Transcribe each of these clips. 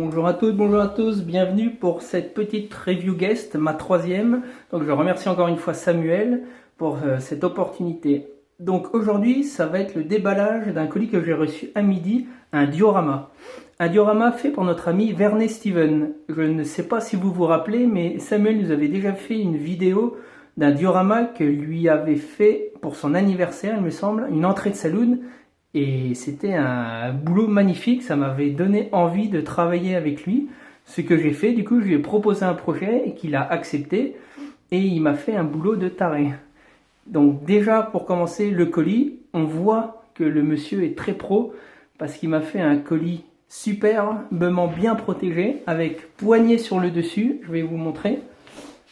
Bonjour à toutes, bonjour à tous, bienvenue pour cette petite review guest, ma troisième. Donc je remercie encore une fois Samuel pour cette opportunité. Donc aujourd'hui, ça va être le déballage d'un colis que j'ai reçu à midi, un diorama. Un diorama fait par notre ami Vernet Steven. Je ne sais pas si vous vous rappelez, mais Samuel nous avait déjà fait une vidéo d'un diorama que lui avait fait pour son anniversaire, il me semble, une entrée de saloon. Et c'était un boulot magnifique, ça m'avait donné envie de travailler avec lui. Ce que j'ai fait, du coup, je lui ai proposé un projet et qu'il a accepté. Et il m'a fait un boulot de taré. Donc déjà, pour commencer, le colis, on voit que le monsieur est très pro parce qu'il m'a fait un colis superbement bien protégé avec poignée sur le dessus. Je vais vous montrer.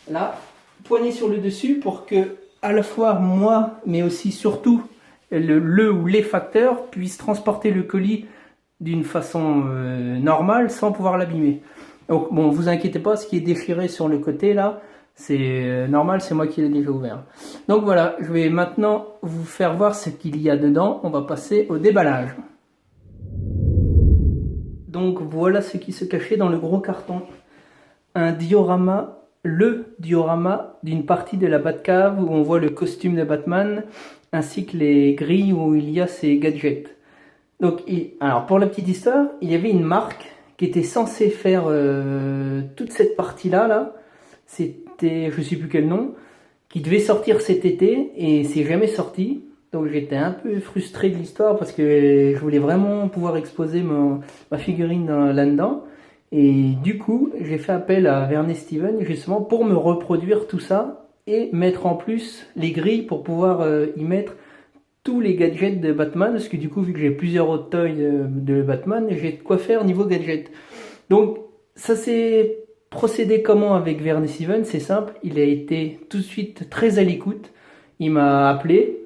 Là, poignée sur le dessus pour que, à la fois moi, mais aussi surtout le ou les facteurs puissent transporter le colis d'une façon normale sans pouvoir l'abîmer. Donc bon, vous inquiétez pas, ce qui est déchiré sur le côté là, c'est normal, c'est moi qui l'ai déjà ouvert. Donc voilà, je vais maintenant vous faire voir ce qu'il y a dedans. On va passer au déballage. Donc voilà ce qui se cachait dans le gros carton. Un diorama, le diorama d'une partie de la Batcave où on voit le costume de Batman ainsi que les grilles où il y a ses gadgets. Donc, alors pour la petite histoire, il y avait une marque qui était censée faire toute cette partie-là. C'était, je sais plus quel nom, qui devait sortir cet été et c'est jamais sorti. Donc j'étais un peu frustré de l'histoire parce que je voulais vraiment pouvoir exposer ma figurine là-dedans. Et du coup, j'ai fait appel à Vernet Steven justement pour me reproduire tout ça et mettre en plus les grilles pour pouvoir y mettre tous les gadgets de Batman, parce que du coup, vu que j'ai plusieurs autres toys de Batman, j'ai de quoi faire niveau gadget. Donc, ça s'est procédé comment avec Vernet Steven? C'est simple, il a été tout de suite très à l'écoute. Il m'a appelé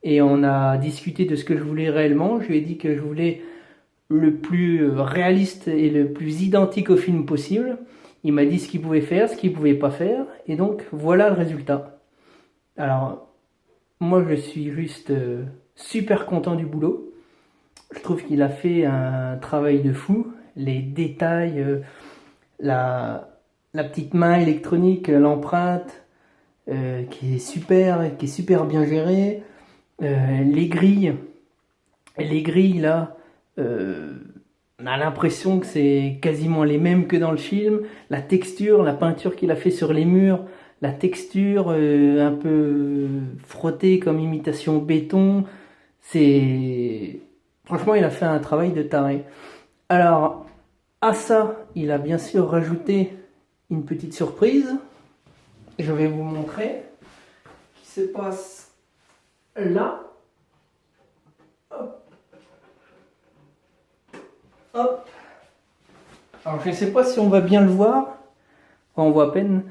et on a discuté de ce que je voulais réellement. Je lui ai dit que je voulais le plus réaliste et le plus identique au film possible. Il m'a dit ce qu'il pouvait faire, ce qu'il pouvait pas faire, et donc voilà le résultat. Alors, moi je suis juste super content du boulot. Je trouve qu'il a fait un travail de fou. Les détails, la petite main électronique, l'empreinte, qui est super bien gérée. Les grilles là, on a l'impression que c'est quasiment les mêmes que dans le film. La texture, la peinture qu'il a fait sur les murs, la texture un peu frottée comme imitation béton. Franchement, il a fait un travail de taré. Alors, à ça, il a bien sûr rajouté une petite surprise. Je vais vous montrer ce qui se passe là. Hop. Alors je ne sais pas si on va bien le voir, on voit à peine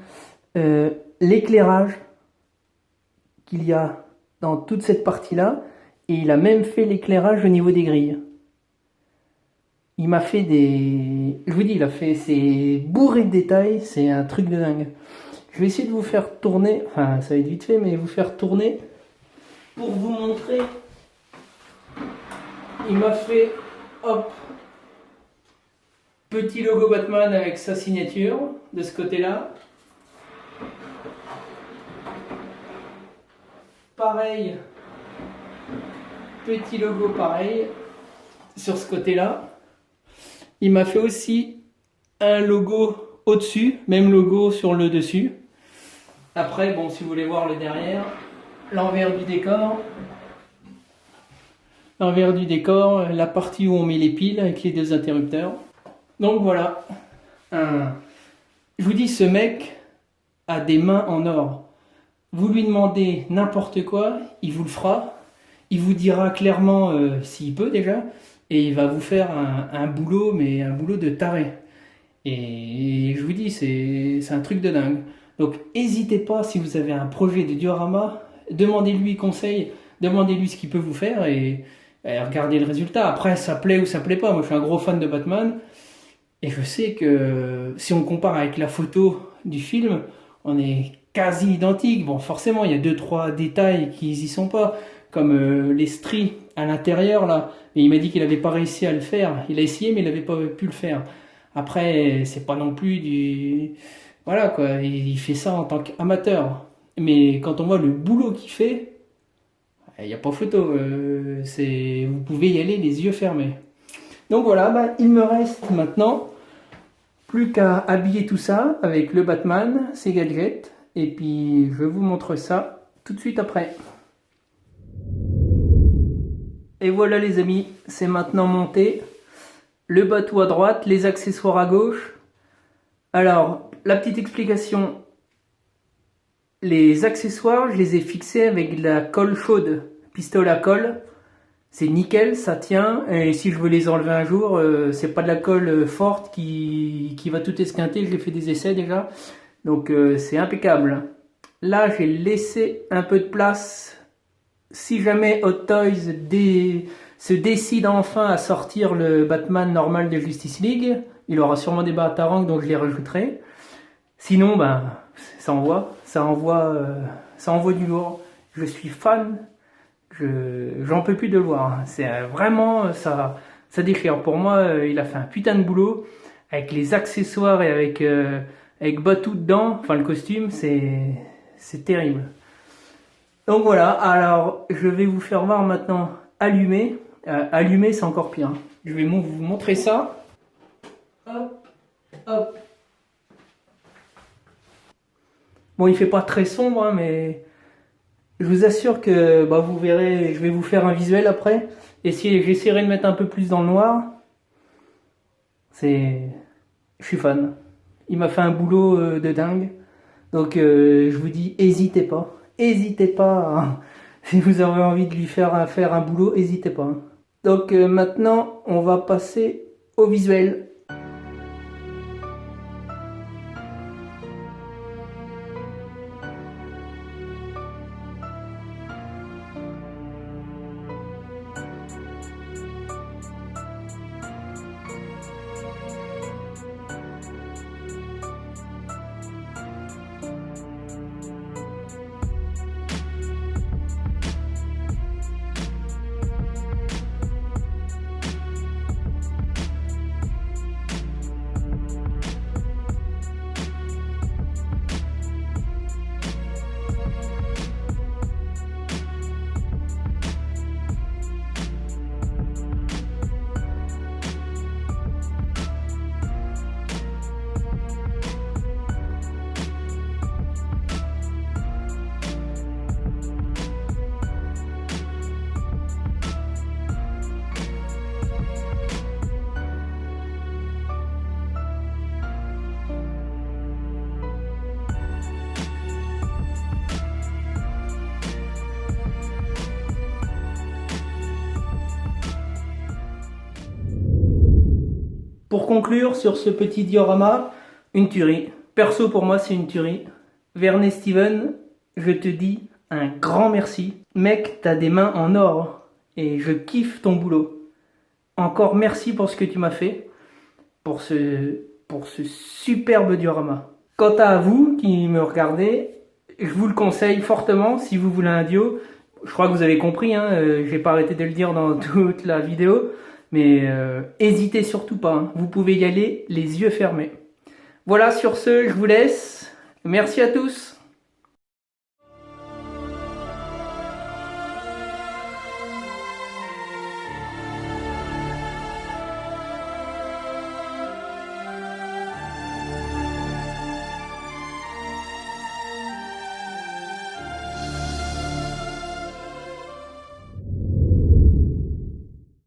l'éclairage qu'il y a dans toute cette partie-là, et il a même fait l'éclairage au niveau des grilles. Il m'a fait je vous dis, c'est bourré de détails, c'est un truc de dingue. Je vais essayer de vous faire tourner, enfin ça va être vite fait, mais vous faire tourner pour vous montrer. Il m'a fait, hop, petit logo Batman avec sa signature de ce côté-là. Pareil, petit logo pareil sur ce côté-là. Il m'a fait aussi un logo au-dessus, même logo sur le dessus. Après, bon, si vous voulez voir le derrière, l'envers du décor. L'envers du décor, la partie où on met les piles avec les deux interrupteurs. Donc voilà, je vous dis, ce mec a des mains en or. Vous lui demandez n'importe quoi, il vous le fera. Il vous dira clairement s'il peut déjà. Et il va vous faire un boulot, mais un boulot de taré. Et je vous dis, c'est un truc de dingue. Donc n'hésitez pas, si vous avez un projet de diorama, demandez-lui conseil, demandez-lui ce qu'il peut vous faire et regardez le résultat. Après, ça plaît ou ça plaît pas. Moi, je suis un gros fan de Batman. Et je sais que si on compare avec la photo du film, on est quasi identique. Bon, forcément, il y a 2-3 détails qui y sont pas, comme les stries à l'intérieur là. Et il m'a dit qu'il n'avait pas réussi à le faire. Il a essayé, mais il n'avait pas pu le faire. Après, c'est pas non plus du... Voilà quoi, il fait ça en tant qu'amateur. Mais quand on voit le boulot qu'il fait, il n'y a pas photo. Vous pouvez y aller les yeux fermés. Donc voilà, bah, il me reste maintenant plus qu'à habiller tout ça avec le Batman, ses gadgets. Et puis je vous montre ça tout de suite après. Et voilà les amis, c'est maintenant monté. Le bateau à droite, les accessoires à gauche. Alors, la petite explication. Les accessoires, je les ai fixés avec de la colle chaude, pistolet à colle. C'est nickel, ça tient. Et si je veux les enlever un jour, c'est pas de la colle forte qui va tout esquinter. J'ai fait des essais déjà. Donc c'est impeccable. Là, j'ai laissé un peu de place. Si jamais Hot Toys se décide enfin à sortir le Batman normal de Justice League, il aura sûrement des batarangs, donc je les rajouterai. Sinon, ben, ça envoie du lourd. Je suis fan. J'en peux plus de le voir. C'est vraiment, ça déchire. Pour moi, il a fait un putain de boulot avec les accessoires et avec Batou dedans. Enfin, le costume, c'est terrible. Donc voilà. Alors, je vais vous faire voir maintenant allumer. Allumer, c'est encore pire. Je vais vous montrer ça. Hop, hop. Bon, il fait pas très sombre, hein, mais je vous assure que bah, vous verrez, je vais vous faire un visuel après. Et si j'essaierai de mettre un peu plus dans le noir, je suis fan. Il m'a fait un boulot de dingue. Donc je vous dis, n'hésitez pas. Hein. Si vous avez envie de lui faire un boulot, n'hésitez pas. Hein. Donc maintenant, on va passer au visuel. Pour conclure sur ce petit diorama, une tuerie. Perso pour moi c'est une tuerie. Verney Steven, je te dis un grand merci. Mec, t'as des mains en or et je kiffe ton boulot. Encore merci pour ce que tu m'as fait, pour ce superbe diorama. Quant à vous qui me regardez, je vous le conseille fortement si vous voulez un dio. Je crois que vous avez compris, hein, j'ai pas arrêté de le dire dans toute la vidéo. Mais hésitez surtout pas, hein. Vous pouvez y aller les yeux fermés. Voilà, sur ce, je vous laisse. Merci à tous.